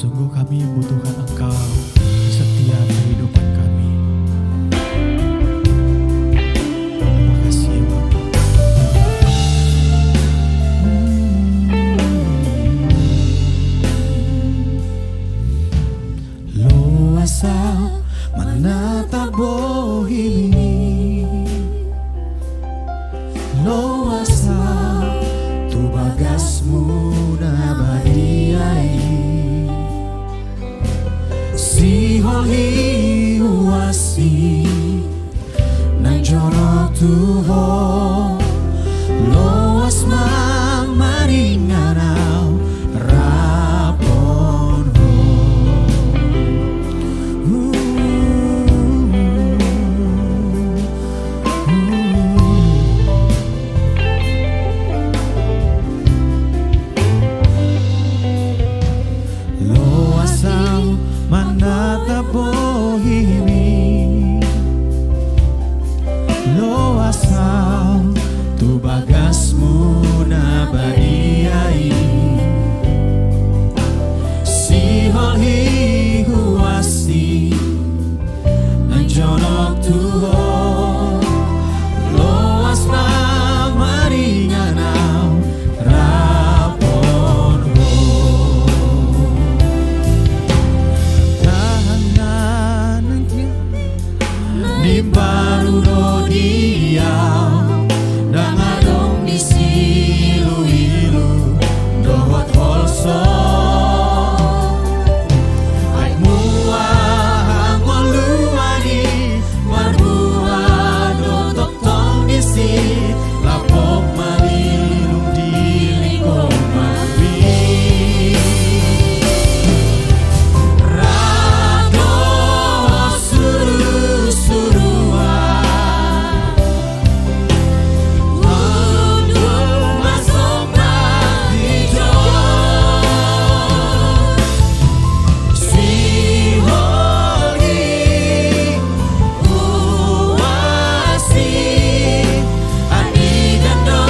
Sungguh kami membutuhkan Engkau di setiap kehidupan kami. Terima kasih ya Bapa. Luasa menatap bohimi, luasa tu bagasmu nabadiai, si holi uasi nang joro tuho, luas maringanau rapon ho. Luasau menatap bohimi, luasau tu bagasmu nabadiai, si holi huasi nang jonok tuho, luas maringanau rapon ho. Tahanan di baru rodiau dan adong di silu-ilu dohot holso ai mua ngoluani marbua dotok tong di si lapok malilung di lingkong mabi rado suru-suruan untuk masuk hijau si holi uasi adi gando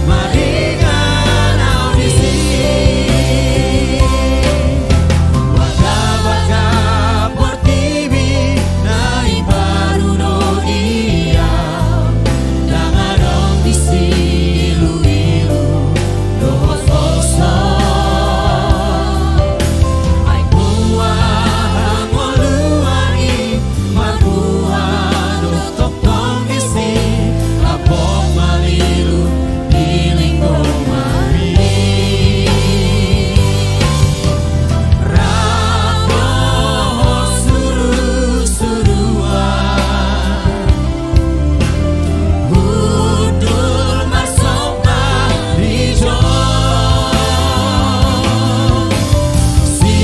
maringan audisi waga-waga portibi nai baru no iya dangadong di silu-ilu dohos oso ai buah ngoluani mabuah dotok tong isi lapok malilu di lingkong mari rado suru-suruan budul masuk hijau si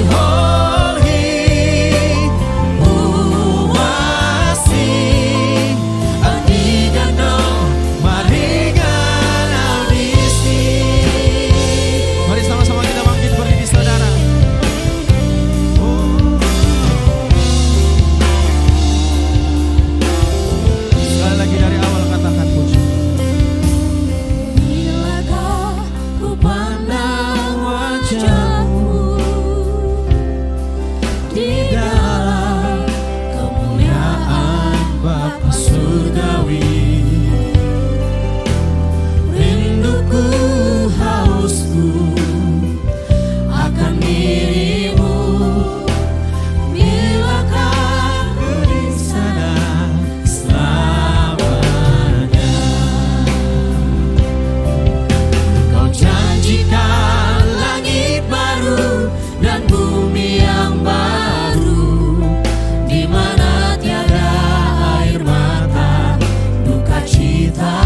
holi uasi adi gando maringan audisi. Mari sama-sama kita bangkit berdiri saudara. Sekali lagi dari awal katakan puji. Bilakah ku pandang wajahmu di dalam kemuliaan Bapa surgawi, rinduku hausku akan dirimu. Bilakah ku di sana selamanya, kau janjikan langit baru dan bumi yang baru, di mana tiada air mata duka cita.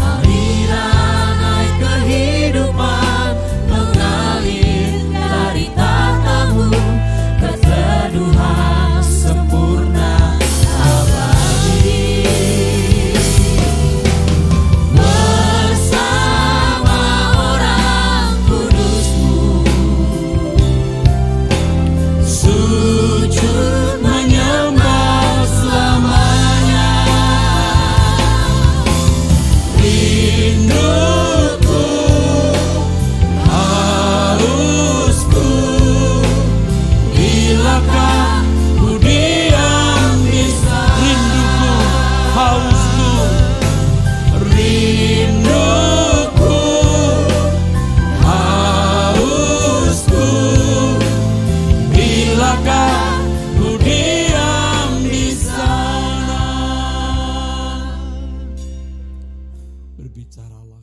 Aliran air kehidupan mengalir dari tahtamu ke teduhan sempurna abadi. Bersama orang kudusmu sujud menyembah selamanya. Rinduku Berbicaralah